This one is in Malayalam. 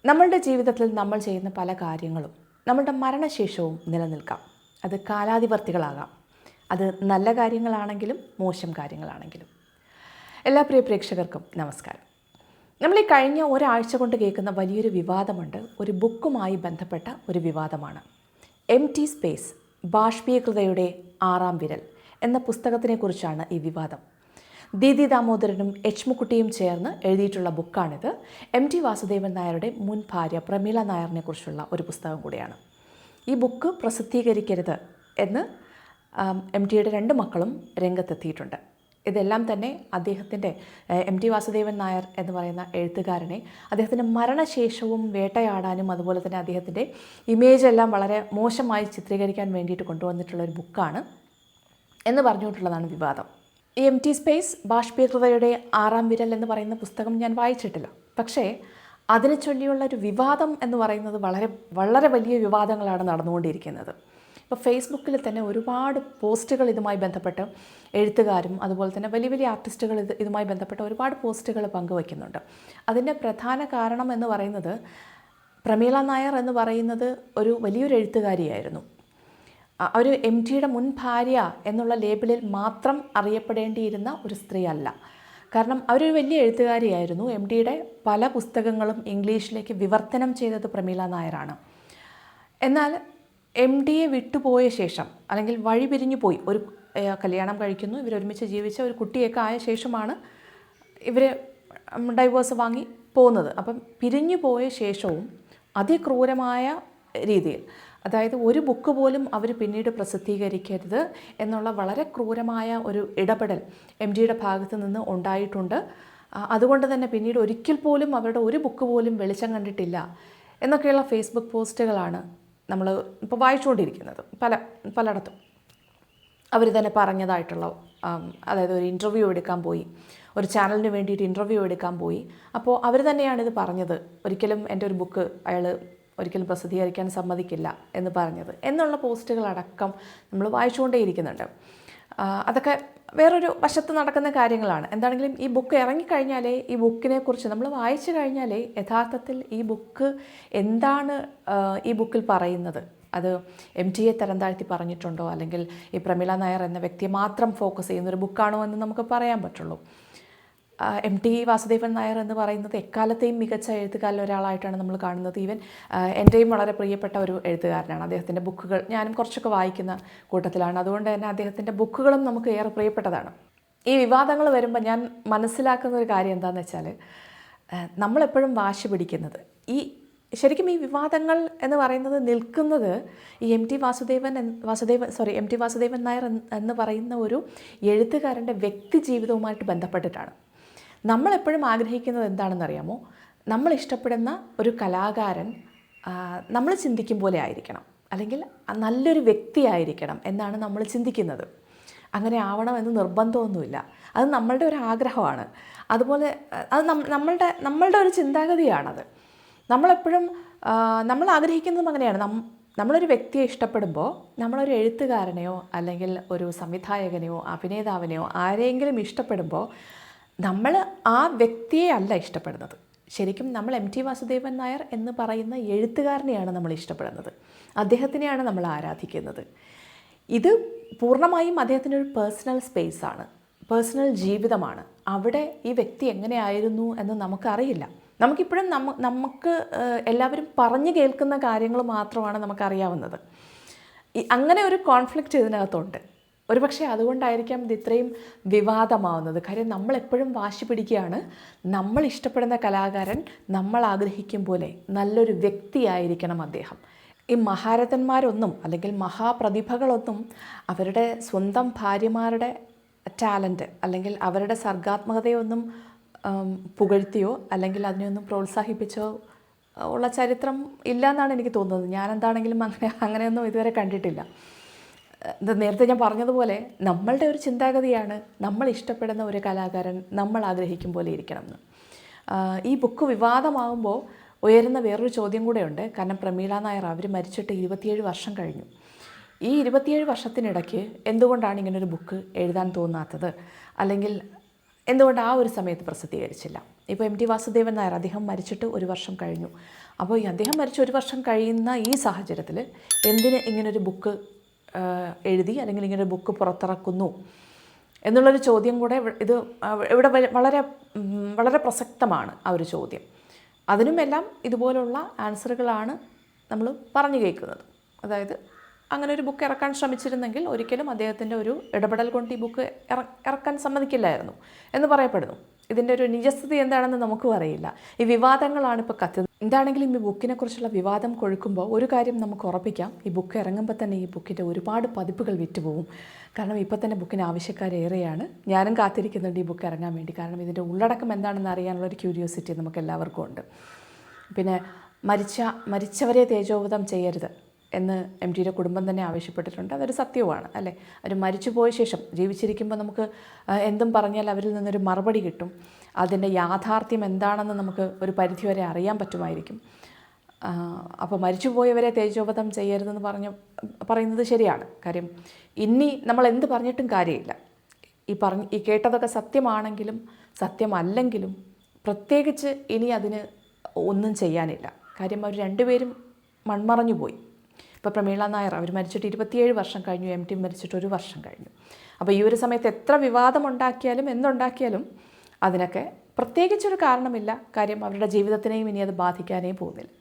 നമ്മളുടെ ജീവിതത്തിൽ നമ്മൾ ചെയ്യുന്ന പല കാര്യങ്ങളും നമ്മളുടെ മരണശേഷവും നിലനിൽക്കാം. അത് കാലാതിവർത്തികളാകാം. അത് നല്ല കാര്യങ്ങളാണെങ്കിലും മോശം കാര്യങ്ങളാണെങ്കിലും. എല്ലാ പ്രിയ പ്രേക്ഷകർക്കും നമസ്കാരം. നമ്മൾ ഈ കഴിഞ്ഞ ഒരാഴ്ച കൊണ്ട് കേൾക്കുന്ന വലിയൊരു വിവാദമുണ്ട്. ഒരു ബുക്കുമായി ബന്ധപ്പെട്ട ഒരു വിവാദമാണ്. എംപ്റ്റി സ്പേസ്, ബാഷ്പീകൃതയുടെ ആറാം വിരൽ എന്ന പുസ്തകത്തിനെക്കുറിച്ചാണ് ഈ വിവാദം. ദീദി ദാമോദരനും എച്ച് മുക്കുട്ടിയും ചേർന്ന് എഴുതിയിട്ടുള്ള ബുക്കാണിത്. എം.ടി. വാസുദേവൻ നായരുടെ മുൻ ഭാര്യ പ്രമീള നായറിനെ കുറിച്ചുള്ള ഒരു പുസ്തകം കൂടിയാണ്. ഈ ബുക്ക് പ്രസിദ്ധീകരിക്കരുത് എന്ന് എം.ടിയുടെ 2 മക്കളും രംഗത്തെത്തിയിട്ടുണ്ട്. ഇതെല്ലാം തന്നെ അദ്ദേഹത്തിൻ്റെ എം.ടി. വാസുദേവൻ നായർ എന്ന് പറയുന്ന എഴുത്തുകാരനെ അദ്ദേഹത്തിൻ്റെ മരണശേഷവും വേട്ടയാടാനും അതുപോലെ തന്നെ അദ്ദേഹത്തിൻ്റെ ഇമേജ് എല്ലാം വളരെ മോശമായി ചിത്രീകരിക്കാൻ വേണ്ടിയിട്ട് കൊണ്ടുവന്നിട്ടുള്ള ഒരു ബുക്കാണ് എന്ന് പറഞ്ഞുകൊണ്ടുള്ളതാണ് വിവാദം. ഈ എംപ്റ്റി സ്പേസ്, ബാഷ്പീകൃതയുടെ ആറാം വിരൽ എന്ന് പറയുന്ന പുസ്തകം ഞാൻ വായിച്ചിട്ടില്ല. പക്ഷേ അതിനെ ചൊല്ലിയുള്ള ഒരു വിവാദം എന്ന് പറയുന്നത് വളരെ വലിയ വിവാദങ്ങളാണ് നടന്നുകൊണ്ടിരിക്കുന്നത്. ഇപ്പോൾ ഫേസ്ബുക്കിൽ തന്നെ ഒരുപാട് പോസ്റ്റുകൾ ഇതുമായി ബന്ധപ്പെട്ട് എഴുത്തുകാരും അതുപോലെ തന്നെ വലിയ ആർട്ടിസ്റ്റുകൾ ഇതുമായി ബന്ധപ്പെട്ട ഒരുപാട് പോസ്റ്റുകൾ പങ്കുവയ്ക്കുന്നുണ്ട്. അതിൻ്റെ പ്രധാന കാരണം എന്ന് പറയുന്നത് പ്രമീള നായർ എന്ന് പറയുന്നത് ഒരു വലിയൊരു എഴുത്തുകാരിയായിരുന്നു. ഒരു എം.ടിയുടെ മുൻ ഭാര്യ എന്നുള്ള ലേബിളിൽ മാത്രം അറിയപ്പെടേണ്ടിയിരുന്ന ഒരു സ്ത്രീ അല്ല. കാരണം അവരൊരു വലിയ എഴുത്തുകാരിയായിരുന്നു. എം.ടിയുടെ പല പുസ്തകങ്ങളും ഇംഗ്ലീഷിലേക്ക് വിവർത്തനം ചെയ്തത് പ്രമീള നായരാണ്. എന്നാൽ എം.ടിയെ വിട്ടുപോയ ശേഷം, അല്ലെങ്കിൽ വഴി പിരിഞ്ഞു പോയി, ഒരു കല്യാണം കഴിക്കുന്നു, ഇവരൊരുമിച്ച് ജീവിച്ച ഒരു കുട്ടിയൊക്കെ ആയ ശേഷമാണ് ഇവർ ഡൈവേഴ്സ് വാങ്ങി പോകുന്നത്. അപ്പം പിരിഞ്ഞു പോയ ശേഷവും അതിക്രൂരമായ രീതിയിൽ, അതായത് ഒരു ബുക്ക് പോലും അവർ പിന്നീട് പ്രസിദ്ധീകരിക്കരുത് എന്നുള്ള വളരെ ക്രൂരമായ ഒരു ഇടപെടൽ എം.ടിയുടെ ഭാഗത്ത് നിന്ന് ഉണ്ടായിട്ടുണ്ട്. അതുകൊണ്ട് തന്നെ പിന്നീട് ഒരിക്കൽ പോലും അവരുടെ ഒരു ബുക്ക് പോലും വെളിച്ചം കണ്ടിട്ടില്ല എന്നൊക്കെയുള്ള ഫേസ്ബുക്ക് പോസ്റ്റുകളാണ് നമ്മൾ ഇപ്പോൾ വായിച്ചുകൊണ്ടിരിക്കുന്നത്. പലയിടത്തും അവർ തന്നെ പറഞ്ഞതായിട്ടുള്ള, അതായത് ഒരു ഇൻ്റർവ്യൂ എടുക്കാൻ പോയി, ഒരു ചാനലിന് വേണ്ടിയിട്ട് ഇൻ്റർവ്യൂ എടുക്കാൻ പോയി. അപ്പോൾ അവർ തന്നെയാണിത് പറഞ്ഞത്. ഒരിക്കലും എൻ്റെ ഒരു ബുക്ക് അയാൾ ഒരിക്കലും പ്രസിദ്ധീകരിക്കാൻ സമ്മതിക്കില്ല എന്ന് പറഞ്ഞത് എന്നുള്ള പോസ്റ്റുകളടക്കം നമ്മൾ വായിച്ചുകൊണ്ടേയിരിക്കുന്നുണ്ട്. അതൊക്കെ വേറൊരു വശത്ത് നടക്കുന്ന കാര്യങ്ങളാണ്. എന്താണെങ്കിലും ഈ ബുക്ക് ഇറങ്ങിക്കഴിഞ്ഞാലേ, ഈ ബുക്കിനെ കുറിച്ച് നമ്മൾ വായിച്ചു കഴിഞ്ഞാലേ യഥാർത്ഥത്തിൽ ഈ ബുക്ക് എന്താണ് ഈ ബുക്കിൽ പറയുന്നത്, അത് എം.ടിയെ തരം താഴ്ത്തി പറഞ്ഞിട്ടുണ്ടോ, അല്ലെങ്കിൽ ഈ പ്രമീള നായർ എന്ന വ്യക്തിയെ മാത്രം ഫോക്കസ് ചെയ്യുന്നൊരു ബുക്കാണോ എന്ന് നമുക്ക് പറയാൻ പറ്റുള്ളൂ. എം.ടി. വാസുദേവൻ നായർ എന്ന് പറയുന്നത് എക്കാലത്തെയും മികച്ച എഴുത്തുകാരിൽ ഒരാളായിട്ടാണ് നമ്മൾ കാണുന്നത്. ഈവൻ എൻ്റെയും വളരെ പ്രിയപ്പെട്ട ഒരു എഴുത്തുകാരനാണ്. അദ്ദേഹത്തിൻ്റെ ബുക്കുകൾ ഞാനും കുറച്ചൊക്കെ വായിക്കുന്ന കൂട്ടത്തിലാണ്. അതുകൊണ്ട് തന്നെ അദ്ദേഹത്തിൻ്റെ ബുക്കുകളും നമുക്ക് ഏറെ പ്രിയപ്പെട്ടതാണ്. ഈ വിവാദങ്ങൾ വരുമ്പോൾ ഞാൻ മനസ്സിലാക്കുന്ന ഒരു കാര്യം എന്താണെന്ന് വെച്ചാൽ, നമ്മളെപ്പോഴും വാശി പിടിക്കുന്നത്, ശരിക്കും ഈ വിവാദങ്ങൾ എന്ന് പറയുന്നത് നിൽക്കുന്നത് ഈ എം.ടി. വാസുദേവൻ നായർ എന്ന് പറയുന്ന ഒരു എഴുത്തുകാരൻ്റെ വ്യക്തി ജീവിതവുമായിട്ട് ബന്ധപ്പെട്ടിട്ടാണ്. നമ്മളെപ്പോഴും ആഗ്രഹിക്കുന്നത് എന്താണെന്നറിയാമോ? നമ്മൾ ഇഷ്ടപ്പെടുന്ന ഒരു കലാകാരൻ നമ്മൾ ചിന്തിക്കും പോലെ ആയിരിക്കണം, അല്ലെങ്കിൽ നല്ലൊരു വ്യക്തിയായിരിക്കണം എന്നാണ് നമ്മൾ ചിന്തിക്കുന്നത്. അങ്ങനെ ആവണമെന്ന് നിർബന്ധമൊന്നുമില്ല. അത് നമ്മളുടെ ഒരു ആഗ്രഹമാണ്. അതുപോലെ അത് നമ്മളുടെ ഒരു ചിന്താഗതിയാണത്. നമ്മളെപ്പോഴും നമ്മൾ ആഗ്രഹിക്കുന്നതും അങ്ങനെയാണ്. നമ്മളൊരു വ്യക്തിയെ ഇഷ്ടപ്പെടുമ്പോൾ, നമ്മളൊരു എഴുത്തുകാരനെയോ അല്ലെങ്കിൽ ഒരു സംവിധായകനെയോ അഭിനേതാവിനെയോ ആരെങ്കിലും ഇഷ്ടപ്പെടുമ്പോൾ നമ്മൾ ആ വ്യക്തിയെ അല്ല ഇഷ്ടപ്പെടുന്നത്. ശരിക്കും നമ്മൾ എം.ടി. വാസുദേവൻ നായർ എന്ന് പറയുന്ന എഴുത്തുകാരനെയാണ് നമ്മൾ ഇഷ്ടപ്പെടുന്നത്. അദ്ദേഹത്തിനെയാണ് നമ്മൾ ആരാധിക്കുന്നത്. ഇത് പൂർണ്ണമായും അദ്ദേഹത്തിൻ്റെ ഒരു പേഴ്സണൽ സ്പേസാണ്, പേഴ്സണൽ ജീവിതമാണ്. അവിടെ ഈ വ്യക്തി എങ്ങനെയായിരുന്നു എന്ന് നമുക്കറിയില്ല. നമുക്കിപ്പോഴും നമുക്ക് എല്ലാവരും പറഞ്ഞു കേൾക്കുന്ന കാര്യങ്ങൾ മാത്രമാണ് നമുക്കറിയാവുന്നത്. അങ്ങനെ ഒരു കോൺഫ്ലിക്റ്റ് ഇതിനകത്തുണ്ട്. ഒരുപക്ഷെ അതുകൊണ്ടായിരിക്കാം ഇത് ഇത്രയും വിവാദമാവുന്നത്. കാര്യം നമ്മളെപ്പോഴും വാശി പിടിക്കുകയാണ്, നമ്മൾ ഇഷ്ടപ്പെടുന്ന കലാകാരൻ നമ്മൾ ആഗ്രഹിക്കും പോലെ നല്ലൊരു വ്യക്തിയായിരിക്കണം അദ്ദേഹം. ഈ മഹാരഥന്മാരൊന്നും അല്ലെങ്കിൽ മഹാപ്രതിഭകളൊന്നും അവരുടെ സ്വന്തം ഭാര്യമാരുടെ ടാലൻറ്റ് അല്ലെങ്കിൽ അവരുടെ സർഗാത്മകതയൊന്നും പുകഴ്ത്തിയോ അല്ലെങ്കിൽ അതിനെയൊന്നും പ്രോത്സാഹിപ്പിച്ചോ ഉള്ള ചരിത്രം ഇല്ല എന്നാണ് എനിക്ക് തോന്നുന്നത്. ഞാനെന്താണെങ്കിലും അങ്ങനെയൊന്നും ഇതുവരെ കണ്ടിട്ടില്ല. നേരത്തെ ഞാൻ പറഞ്ഞതുപോലെ നമ്മളുടെ ഒരു ചിന്താഗതിയാണ് നമ്മൾ ഇഷ്ടപ്പെടുന്ന ഒരു കലാകാരൻ നമ്മൾ ആഗ്രഹിക്കും പോലെ ഇരിക്കണം എന്ന്. ഈ ബുക്ക് വിവാദമാകുമ്പോൾ ഉയരുന്ന വേറൊരു ചോദ്യം കൂടെയുണ്ട്. കാരണം പ്രമീള നായർ അവർ മരിച്ചിട്ട് 27 വർഷം കഴിഞ്ഞു. ഈ 27 വർഷത്തിനിടയ്ക്ക് എന്തുകൊണ്ടാണ് ഇങ്ങനൊരു ബുക്ക് എഴുതാൻ തോന്നാത്തത്, അല്ലെങ്കിൽ എന്തുകൊണ്ട് ആ ഒരു സമയത്ത് പ്രസിദ്ധീകരിച്ചില്ല? ഇപ്പോൾ എം ടി വാസുദേവൻ നായർ അദ്ദേഹം മരിച്ചിട്ട് 1 വർഷം കഴിഞ്ഞു. അപ്പോൾ ഈ അദ്ദേഹം മരിച്ച് 1 വർഷം കഴിയുന്ന ഈ സാഹചര്യത്തിൽ എന്തിന് ഇങ്ങനൊരു ബുക്ക് എഴുതി, അല്ലെങ്കിൽ ഇങ്ങനൊരു ബുക്ക് പുറത്തിറക്കുന്നു എന്നുള്ളൊരു ചോദ്യം കൂടെ ഇത് ഇവിടെ വളരെ വളരെ പ്രസക്തമാണ് ആ ഒരു ചോദ്യം. അതിനുമെല്ലാം ഇതുപോലുള്ള ആൻസറുകളാണ് നമ്മൾ പറഞ്ഞു കേൾക്കുന്നത്. അതായത് അങ്ങനെ ഒരു ബുക്ക് ഇറക്കാൻ ശ്രമിച്ചിരുന്നെങ്കിൽ ഒരിക്കലും അദ്ദേഹത്തിൻ്റെ ഒരു ഇടപെടൽ കൊണ്ട് ഈ ബുക്ക് ഇറക്കാൻ സമ്മതിക്കില്ലായിരുന്നു എന്ന് പറയപ്പെടുന്നു. ഇതിൻ്റെ ഒരു നിജസ്ഥിതി എന്താണെന്ന് നമുക്കും അറിയില്ല. ഈ വിവാദങ്ങളാണ് ഇപ്പോൾ കത്തുന്നത്. എന്താണെങ്കിലും ഈ ബുക്കിനെ കുറിച്ചുള്ള വിവാദം കൊഴുക്കുമ്പോൾ ഒരു കാര്യം നമുക്ക് ഉറപ്പിക്കാം, ഈ ബുക്ക് ഇറങ്ങുമ്പോൾ തന്നെ ഈ ബുക്കിൻ്റെ ഒരുപാട് പതിപ്പുകൾ വിറ്റുപോകും. കാരണം ഇപ്പോൾ തന്നെ ബുക്കിന് ആവശ്യക്കാരേറെയാണ്. ഞാനും കാത്തിരിക്കുന്നുണ്ട് ഈ ബുക്ക് ഇറങ്ങാൻ വേണ്ടി. കാരണം ഇതിൻ്റെ ഉള്ളടക്കം എന്താണെന്ന് അറിയാനുള്ളൊരു ക്യൂരിയോസിറ്റി നമുക്ക് എല്ലാവർക്കും ഉണ്ട്. പിന്നെ മരിച്ചവരെ തേജോവധം ചെയ്യരുത് എന്ന് എം ടിയുടെ കുടുംബം തന്നെ ആവശ്യപ്പെട്ടിട്ടുണ്ട്. അതൊരു സത്യവുമാണ് അല്ലേ. അവർ മരിച്ചു പോയ ശേഷം, ജീവിച്ചിരിക്കുമ്പോൾ നമുക്ക് എന്തും പറഞ്ഞാൽ അവരിൽ നിന്നൊരു മറുപടി കിട്ടും. അതിൻ്റെ യാഥാർത്ഥ്യം എന്താണെന്ന് നമുക്ക് ഒരു പരിധിവരെ അറിയാൻ പറ്റുമായിരിക്കും. അപ്പോൾ മരിച്ചുപോയവരെ തേജോവധം ചെയ്യരുതെന്ന് പറയുന്നത് ശരിയാണ്. കാര്യം ഇനി നമ്മൾ എന്ത് പറഞ്ഞിട്ടും കാര്യമില്ല. ഈ കേട്ടതൊക്കെ സത്യമാണെങ്കിലും സത്യമല്ലെങ്കിലും പ്രത്യേകിച്ച് ഇനി അതിന് ഒന്നും ചെയ്യാനില്ല. കാര്യം അവർ രണ്ടുപേരും മൺമറഞ്ഞു പോയി. ഇപ്പോൾ പ്രമീള നായർ അവർ മരിച്ചിട്ട് 27 വർഷം കഴിഞ്ഞു, എം ടി മരിച്ചിട്ട് 1 വർഷം കഴിഞ്ഞു. അപ്പോൾ ഈ ഒരു സമയത്ത് എത്ര വിവാദമുണ്ടാക്കിയാലും എന്തുണ്ടാക്കിയാലും അതിനൊക്കെ പ്രത്യേകിച്ചൊരു കാരണമില്ല. കാര്യം അവരുടെ ജീവിതത്തിനെയും ഇനി അത് ബാധിക്കാനേ പോകുന്നില്ല.